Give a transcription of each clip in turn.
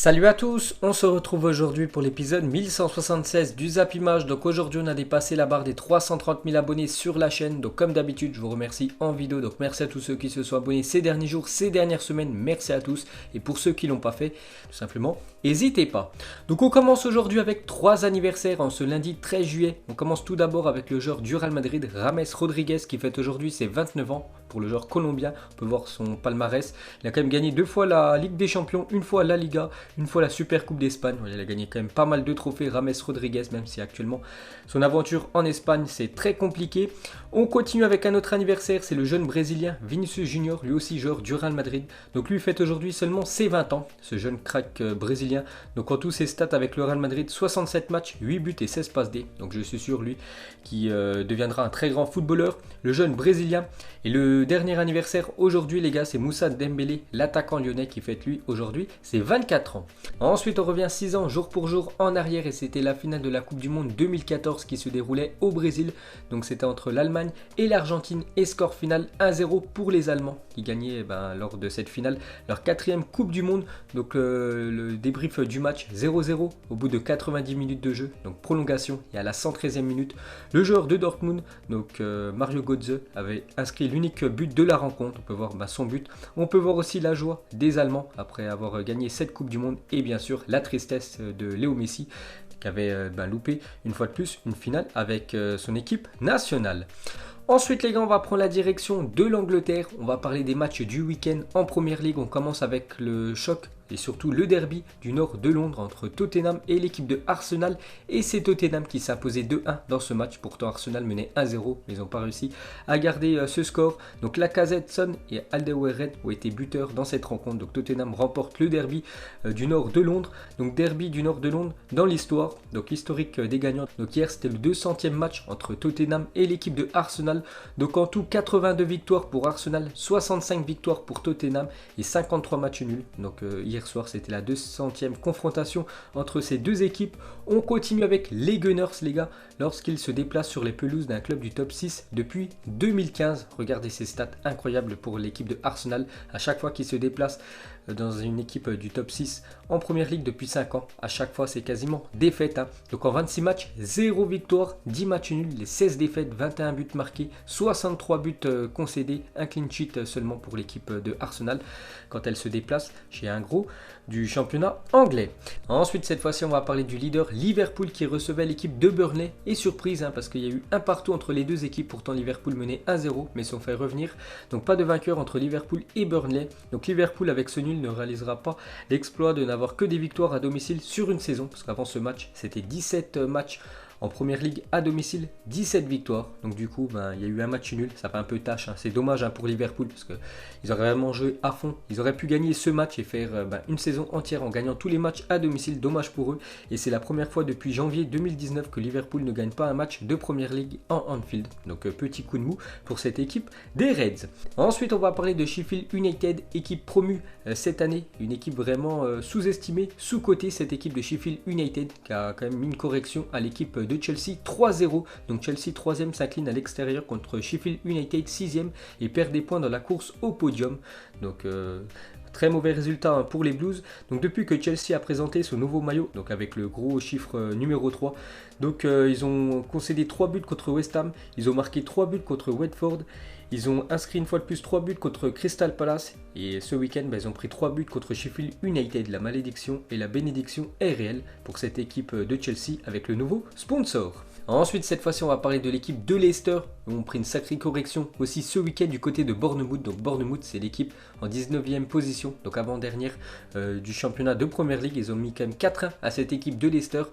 Salut à tous, on se retrouve aujourd'hui pour l'épisode 1176 du Zap Image. Donc aujourd'hui on a dépassé la barre des 330 000 abonnés sur la chaîne. Donc comme d'habitude je vous remercie en vidéo. Donc merci à tous ceux qui se sont abonnés ces derniers jours, ces dernières semaines. Merci à tous. Et pour ceux qui ne l'ont pas fait, tout simplement, n'hésitez pas. Donc on commence aujourd'hui avec 3 anniversaires en ce lundi 13 juillet. On commence tout d'abord avec le joueur du Real Madrid, James Rodriguez, qui fête aujourd'hui ses 29 ans. Pour le joueur colombien, on peut voir son palmarès. Il a quand même gagné 2 fois la Ligue des Champions, une fois la Liga, une fois la Super Coupe d'Espagne. Il a gagné quand même pas mal de trophées, James Rodriguez, même si actuellement son aventure en Espagne c'est très compliqué. On continue avec un autre anniversaire, c'est le jeune brésilien Vinicius Junior, lui aussi joueur du Real Madrid. Donc lui fête aujourd'hui seulement ses 20 ans, ce jeune crack brésilien. Donc en tout ses stats avec le Real Madrid, 67 matchs, 8 buts et 16 passes D. Donc je suis sûr lui qui deviendra un très grand footballeur, le jeune brésilien. Et le dernier anniversaire aujourd'hui les gars, c'est Moussa Dembélé, l'attaquant lyonnais qui fête lui aujourd'hui ses 24 ans. Ensuite on revient 6 ans jour pour jour en arrière et c'était la finale de la Coupe du Monde 2014 qui se déroulait au Brésil. Donc c'était entre l'Allemagne et l'Argentine et score final 1-0 pour les Allemands qui gagnaient lors de cette finale leur 4e Coupe du Monde. Donc le débrief du match 0-0 au bout de 90 minutes de jeu, donc prolongation, et à la 113e minute le joueur de Dortmund, donc Mario Götze, avait inscrit l'unique but de la rencontre. On peut voir son but, on peut voir aussi la joie des Allemands après avoir gagné cette Coupe du Monde et bien sûr la tristesse de Léo Messi qui avait loupé une fois de plus une finale avec son équipe nationale. Ensuite les gars, on va prendre la direction de l'Angleterre. On va parler des matchs du week-end en Première Ligue. On commence avec le choc et surtout le derby du nord de Londres entre Tottenham et l'équipe de Arsenal. Et c'est Tottenham qui s'est imposé 2-1 dans ce match. Pourtant Arsenal menait 1-0, mais ils n'ont pas réussi à garder ce score. Donc Lacazette, Son et Alderweireld ont été buteurs dans cette rencontre. Donc Tottenham remporte le derby du nord de Londres. Donc derby du nord de Londres dans l'histoire. Donc l'historique des gagnants. Donc hier c'était le 200e match entre Tottenham et l'équipe de Arsenal. Donc en tout 82 victoires pour Arsenal, 65 victoires pour Tottenham et 53 matchs nuls. Donc hier soir c'était la 200e confrontation entre ces deux équipes. On continue avec les Gunners les gars, lorsqu'ils se déplacent sur les pelouses d'un club du top 6 depuis 2015. Regardez ces stats incroyables pour l'équipe de Arsenal. À chaque fois qu'ils se déplacent dans une équipe du top 6 en première ligue depuis 5 ans, à chaque fois c'est quasiment défaite. Donc en 26 matchs, 0 victoire, 10 matchs nuls, les 16 défaites, 21 buts marqués, 63 buts concédés, un clean sheet seulement pour l'équipe de Arsenal quand elle se déplace chez un gros du championnat anglais. Ensuite cette fois-ci on va parler du leader Liverpool qui recevait l'équipe de Burnley. Et surprise parce qu'il y a eu un partout entre les deux équipes. Pourtant Liverpool menait 1-0 mais sont fait revenir. Donc pas de vainqueur entre Liverpool et Burnley. Donc Liverpool avec ce nul ne réalisera pas l'exploit de n'avoir que des victoires à domicile sur une saison. Parce qu'avant ce match c'était 17 matchs en première ligue à domicile, 17 victoires. Donc du coup, il y a eu un match nul. Ça fait un peu tâche. C'est dommage pour Liverpool parce qu'ils auraient vraiment joué à fond. Ils auraient pu gagner ce match et faire une saison entière en gagnant tous les matchs à domicile. Dommage pour eux. Et c'est la première fois depuis janvier 2019 que Liverpool ne gagne pas un match de première ligue en Anfield. Donc petit coup de mou pour cette équipe des Reds. Ensuite, on va parler de Sheffield United, équipe promue cette année. Une équipe vraiment sous-estimée, sous-cotée, cette équipe de Sheffield United qui a quand même mis une correction à l'équipe de Chelsea 3-0. Donc Chelsea 3e s'incline à l'extérieur contre Sheffield United 6e et perd des points dans la course au podium. Donc très mauvais résultat pour les Blues. Donc depuis que Chelsea a présenté son nouveau maillot, donc avec le gros chiffre numéro 3, donc ils ont concédé 3 buts contre West Ham, ils ont marqué 3 buts contre Watford, ils ont inscrit une fois de plus 3 buts contre Crystal Palace et ce week-end ils ont pris 3 buts contre Sheffield United. La malédiction et la bénédiction est réelle pour cette équipe de Chelsea avec le nouveau sponsor. Ensuite cette fois-ci on va parler de l'équipe de Leicester. Ils ont pris une sacrée correction aussi ce week-end du côté de Bournemouth. Donc Bournemouth c'est l'équipe en 19e position, donc avant-dernière du championnat de Première Ligue. Ils ont mis quand même 4-1 à cette équipe de Leicester.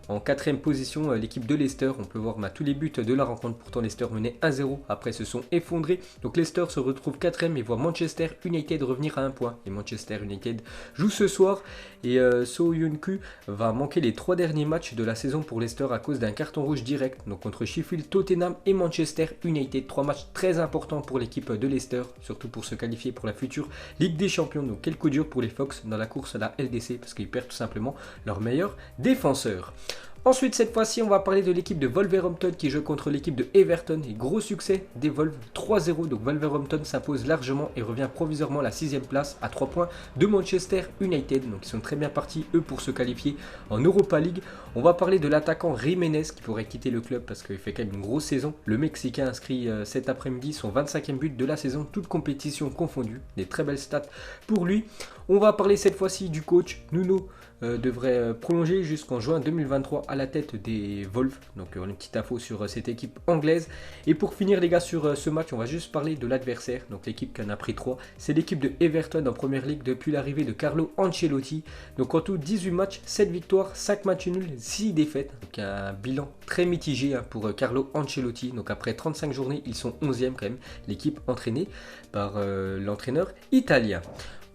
En 4e position, l'équipe de Leicester, on peut voir tous les buts de la rencontre. Pourtant Leicester menait 1-0, après se sont effondrés. Donc Leicester se retrouve 4e et voit Manchester United revenir à 1 point. Et Manchester United joue ce soir et So Yun-Kyu va manquer les 3 derniers matchs de la saison pour Leicester à cause d'un carton rouge direct. Donc contre Sheffield, Tottenham et Manchester United. 3 matchs très importants pour l'équipe de Leicester, surtout pour se qualifier pour la future Ligue des Champions. Donc quel coup dur pour les Fox dans la course à la LDC parce qu'ils perdent tout simplement leur meilleur défenseur. Ensuite, cette fois-ci, on va parler de l'équipe de Wolverhampton qui joue contre l'équipe de Everton. Et gros succès des Wolves, 3-0. Donc Wolverhampton s'impose largement et revient provisoirement à la 6ème place à 3 points de Manchester United. Donc ils sont très bien partis, eux, pour se qualifier en Europa League. On va parler de l'attaquant Jiménez qui pourrait quitter le club parce qu'il fait quand même une grosse saison. Le Mexicain inscrit cet après-midi son 25e but de la saison, toutes compétitions confondues. Des très belles stats pour lui. On va parler cette fois-ci du coach Nuno. Devrait prolonger jusqu'en juin 2023 à la tête des Wolves. Donc on a une petite info sur cette équipe anglaise. Et pour finir les gars sur ce match, on va juste parler de l'adversaire. Donc l'équipe qui en a pris 3, c'est l'équipe de Everton en Première Ligue depuis l'arrivée de Carlo Ancelotti. Donc en tout 18 matchs, 7 victoires, 5 matchs nuls, 6 défaites. Donc un bilan très mitigé pour Carlo Ancelotti. Donc après 35 journées, ils sont 11e quand même. L'équipe entraînée par l'entraîneur italien.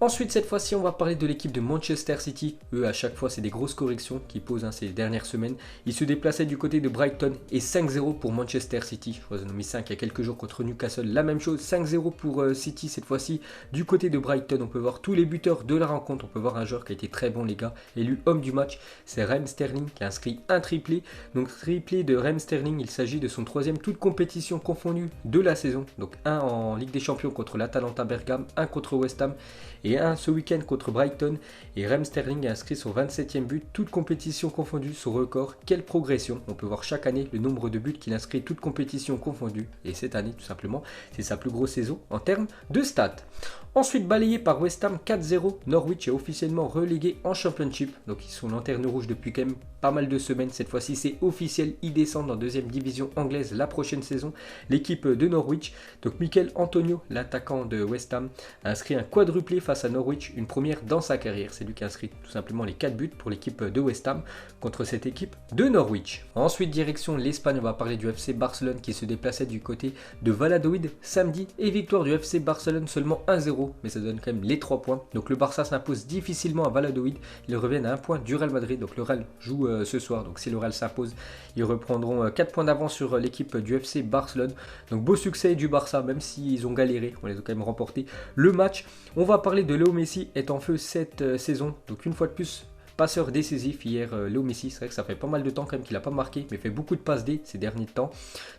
Ensuite, cette fois-ci, on va parler de l'équipe de Manchester City. Eux, à chaque fois, c'est des grosses corrections qu'ils posent ces dernières semaines. Ils se déplaçaient du côté de Brighton et 5-0 pour Manchester City. Je crois qu'ils en ont mis 5 il y a quelques jours contre Newcastle. La même chose, 5-0 pour City cette fois-ci. Du côté de Brighton, on peut voir tous les buteurs de la rencontre. On peut voir un joueur qui a été très bon, les gars. Élu homme du match, c'est Raheem Sterling qui a inscrit un triplé. Donc, triplé de Raheem Sterling, il s'agit de son 3e toute compétition confondue de la saison. Donc, un en Ligue des Champions contre l'Atalanta Bergame, un contre West Ham et un ce week-end contre Brighton. Et Raheem Sterling a inscrit son 27e but, toute compétition confondue, son record. Quelle progression! On peut voir chaque année le nombre de buts qu'il inscrit, toute compétition confondue. Et cette année, tout simplement, c'est sa plus grosse saison en termes de stats. Ensuite, balayé par West Ham 4-0, Norwich est officiellement relégué en Championship. Donc ils sont lanterne rouge depuis quand même pas mal de semaines. Cette fois-ci, c'est officiel, ils descendent en 2e division anglaise la prochaine saison. L'équipe de Norwich, donc Mikel Antonio, l'attaquant de West Ham, a inscrit un quadruplé face à Norwich, une première dans sa carrière. C'est lui qui a inscrit tout simplement les 4 buts pour l'équipe de West Ham contre cette équipe de Norwich. Ensuite, direction l'Espagne, on va parler du FC Barcelone qui se déplaçait du côté de Valladolid samedi et victoire du FC Barcelone seulement 1-0, mais ça donne quand même les 3 points. Donc le Barça s'impose difficilement à Valladolid, ils reviennent à 1 point du Real Madrid. Donc le Real joue ce soir, donc si le Real s'impose, ils reprendront 4 points d'avance sur l'équipe du FC Barcelone. Donc beau succès du Barça, même s'ils ont galéré, on les a quand même remporté le match. On va parler de Léo Messi est en feu cette saison, donc une fois de plus passeur décisif hier. Léo Messi, c'est vrai que ça fait pas mal de temps quand même qu'il n'a pas marqué, mais fait beaucoup de passes D ces derniers temps.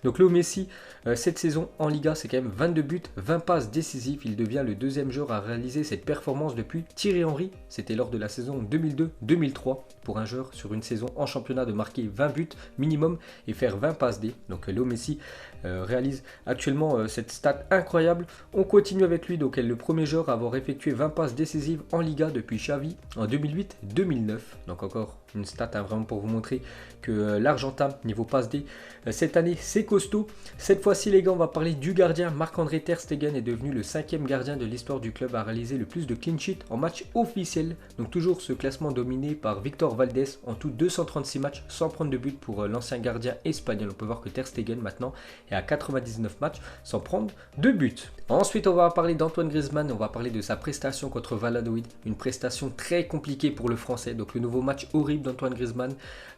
Donc Léo Messi, cette saison en Liga, c'est quand même 22 buts, 20 passes décisives. Il devient le 2e joueur à réaliser cette performance depuis Thierry Henry. C'était lors de la saison 2002-2003 pour un joueur sur une saison en championnat de marquer 20 buts minimum et faire 20 passes D. Donc Léo Messi réalise actuellement cette stat incroyable. On continue avec lui, donc elle est le premier joueur à avoir effectué 20 passes décisives en Liga depuis Xavi en 2008-2009. Donc encore une stat vraiment pour vous montrer que l'Argentin niveau passe D cette année c'est costaud. Cette fois-ci les gars, on va parler du gardien. Marc-André Ter Stegen est devenu le 5e gardien de l'histoire du club à réaliser le plus de clean sheet en match officiel. Donc toujours ce classement dominé par Victor Valdés, en tout 236 matchs sans prendre de but pour l'ancien gardien espagnol. On peut voir que Ter Stegen maintenant est à 99 matchs sans prendre de but. Ensuite on va parler d'Antoine Griezmann, on va parler de sa prestation contre Valladolid, une prestation très compliquée pour le français. Donc le nouveau match horrible d'Antoine Griezmann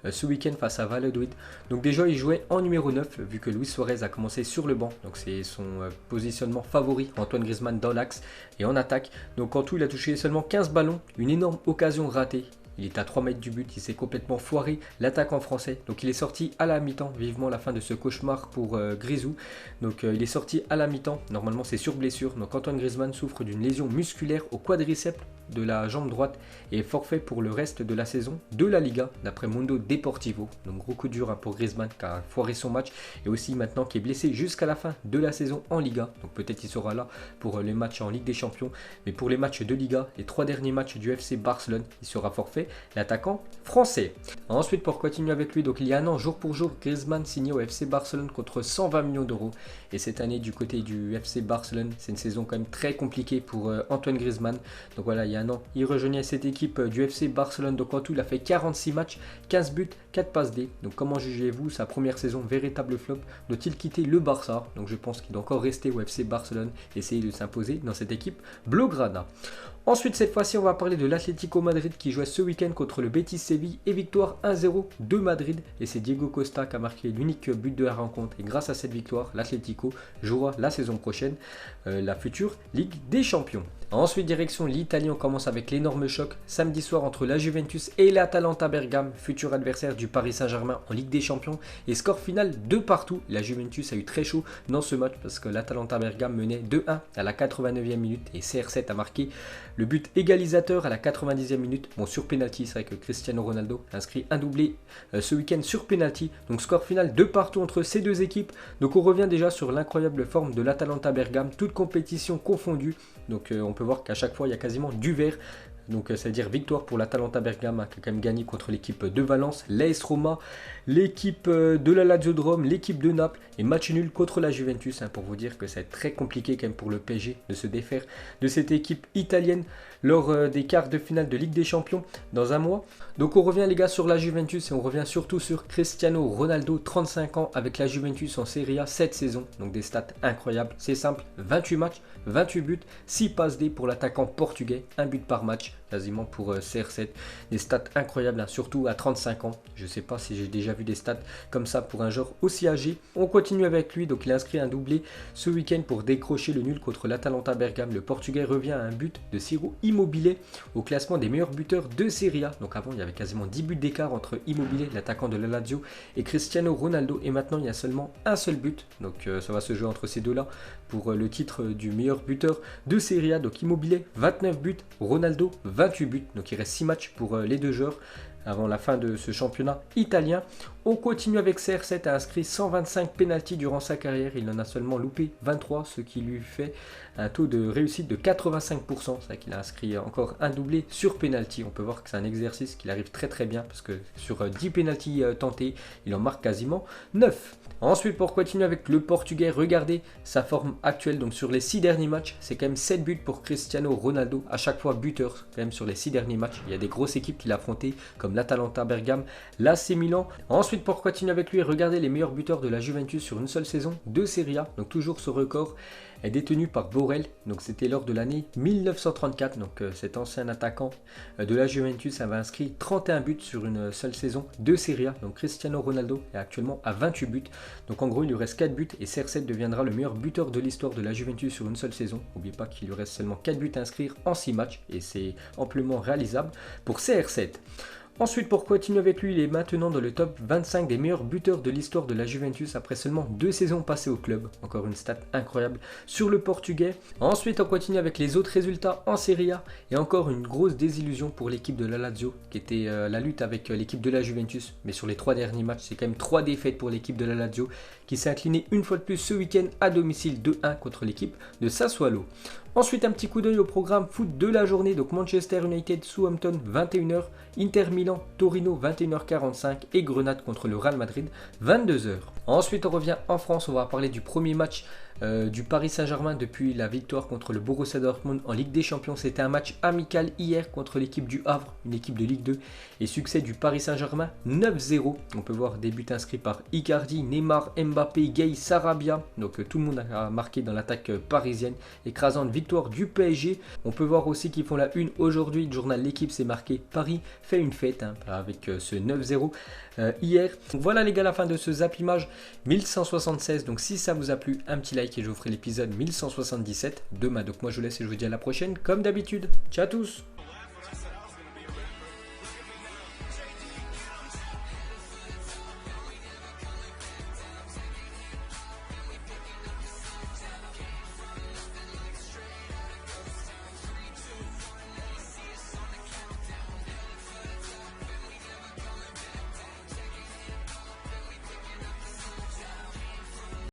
ce week-end face à Valladolid. Donc déjà il jouait en numéro 9 vu que Luis Suarez a commencé sur le banc. Donc c'est son positionnement favori, Antoine Griezmann dans l'axe et en attaque. Donc en tout il a touché seulement 15 ballons, une énorme occasion ratée. Il est à 3 mètres du but, il s'est complètement foiré, l'attaquant français. Donc il est sorti à la mi-temps, vivement la fin de ce cauchemar pour Grisou. Donc il est sorti à la mi-temps, normalement c'est sur blessure. Donc Antoine Griezmann souffre d'une lésion musculaire au quadriceps de la jambe droite et est forfait pour le reste de la saison de la Liga d'après Mundo Deportivo. Donc gros coup dur pour Griezmann qui a foiré son match et aussi maintenant qui est blessé jusqu'à la fin de la saison en Liga. Donc peut-être il sera là pour les matchs en Ligue des Champions, mais pour les matchs de Liga, les 3 derniers matchs du FC Barcelone, il sera forfait, l'attaquant français. Ensuite pour continuer avec lui, donc il y a un an jour pour jour, Griezmann signé au FC Barcelone contre 120 millions d'euros et cette année du côté du FC Barcelone, c'est une saison quand même très compliquée pour Antoine Griezmann. Donc voilà, il y a un an, il rejoignait cette équipe du FC Barcelone. Donc en tout, il a fait 46 matchs, 15 buts, 4 passes D. Donc comment jugez-vous sa première saison, véritable flop? Doit-il quitter le Barça? Donc je pense qu'il doit encore rester au FC Barcelone, essayer de s'imposer dans cette équipe blaugrana. Ensuite, cette fois-ci, on va parler de l'Atlético Madrid qui jouait ce week-end contre le Betis Séville et victoire 1-0 de Madrid. Et c'est Diego Costa qui a marqué l'unique but de la rencontre. Et grâce à cette victoire, l'Atlético jouera la saison prochaine la future Ligue des Champions. Ensuite, direction l'Italie, on commence avec l'énorme choc samedi soir entre la Juventus et l'Atalanta Bergame, futur adversaire du Paris Saint-Germain en Ligue des Champions. Et score final 2 partout. La Juventus a eu très chaud dans ce match parce que l'Atalanta Bergame menait 2-1 à la 89e minute et CR7 a marqué le but égalisateur à la 90e minute. Bon, sur penalty, c'est vrai que Cristiano Ronaldo a inscrit un doublé ce week-end sur penalty. Donc score final 2 partout entre ces deux équipes. Donc on revient déjà sur l'incroyable forme de l'Atalanta Bergame, toute compétition confondue. Donc on peut voir qu'à chaque fois il y a quasiment du vert. Donc ça veut dire victoire pour l'Atalanta Bergame qui a quand même gagné contre l'équipe de Valence, l'AS Roma, l'équipe de la Lazio de Rome, l'équipe de Naples et match nul contre la Juventus pour vous dire que ça va être très compliqué quand même pour le PSG de se défaire de cette équipe italienne lors des quarts de finale de Ligue des Champions dans un mois. Donc on revient les gars sur la Juventus et on revient surtout sur Cristiano Ronaldo, 35 ans avec la Juventus en Serie A cette saison. Donc des stats incroyables, c'est simple, 28 matchs, 28 buts, 6 passes D pour l'attaquant portugais, un but par match quasiment pour CR7. Des stats incroyables, surtout à 35 ans. Je ne sais pas si j'ai déjà vu des stats comme ça pour un joueur aussi âgé. On continue avec lui, donc il a inscrit un doublé ce week-end pour décrocher le nul contre l'Atalanta Bergame. Le Portugais revient à un but de Ciro Immobile au classement des meilleurs buteurs de Serie A. Donc avant il y avait quasiment 10 buts d'écart entre Immobile, l'attaquant de la Lazio, et Cristiano Ronaldo. Et maintenant il y a seulement un seul but. Donc ça va se jouer entre ces deux-là pour le titre du meilleur buteur de Serie A. Donc Immobile 29 buts, Ronaldo 28 buts. Donc il reste 6 matchs pour les deux joueurs avant la fin de ce championnat italien. On continue avec CR7 a inscrit 125 pénaltys durant sa carrière. Il en a seulement loupé 23, ce qui lui fait un taux de réussite de 85%. C'est vrai qu'il a inscrit encore un doublé sur pénalty. On peut voir que c'est un exercice qu'il arrive très très bien parce que sur 10 pénaltys tentés, il en marque quasiment 9. Ensuite, pour continuer avec le Portugais, regardez sa forme actuelle. Donc sur les 6 derniers matchs, c'est quand même 7 buts pour Cristiano Ronaldo. À chaque fois buteur quand même sur les 6 derniers matchs. Il y a des grosses équipes qu'il a affrontées comme l'Atalanta Bergame, l'AC Milan. Ensuite, pour continuer avec lui, regardez les meilleurs buteurs de la Juventus sur une seule saison de Serie A. Donc toujours ce record est détenu par Borrell. Donc c'était lors de l'année 1934. Donc cet ancien attaquant de la Juventus avait inscrit 31 buts sur une seule saison de Serie A. Donc Cristiano Ronaldo est actuellement à 28 buts. Donc en gros il lui reste 4 buts et CR7 deviendra le meilleur buteur de l'histoire de la Juventus sur une seule saison. N'oubliez pas qu'il lui reste seulement 4 buts à inscrire en 6 matchs et c'est amplement réalisable pour CR7. Ensuite, pour continuer avec lui, il est maintenant dans le top 25 des meilleurs buteurs de l'histoire de la Juventus après seulement 2 saisons passées au club. Encore une stat incroyable sur le Portugais. Ensuite, on continue avec les autres résultats en Serie A. Et encore une grosse désillusion pour l'équipe de la Lazio, qui était la lutte avec l'équipe de la Juventus. Mais sur les 3 derniers matchs, c'est quand même 3 défaites pour l'équipe de la Lazio, qui s'est inclinée une fois de plus ce week-end à domicile 2-1 contre l'équipe de Sassuolo. Ensuite, un petit coup d'œil au programme foot de la journée. Donc Manchester United, Southampton, 21h. Inter Milan, Torino, 21h45. Et Grenade contre le Real Madrid, 22h. Ensuite, on revient en France. On va parler du premier match du Paris Saint-Germain depuis la victoire contre le Borussia Dortmund en Ligue des Champions. C'était un match amical hier contre l'équipe du Havre, une équipe de Ligue 2. Et succès du Paris Saint-Germain, 9-0. On peut voir des buts inscrits par Icardi, Neymar, Mbappé, Gay, Sarabia. Donc tout le monde a marqué dans l'attaque parisienne. Écrasante victoire du PSG. On peut voir aussi qu'ils font la une aujourd'hui. Le journal L'équipe s'est marqué Paris fait une fête avec ce 9-0 hier. Donc voilà les gars, la fin de ce Zap Image 1176. Donc si ça vous a plu, un petit like et je vous ferai l'épisode 1177 demain. Donc moi je vous laisse et je vous dis à la prochaine comme d'habitude. Ciao à tous.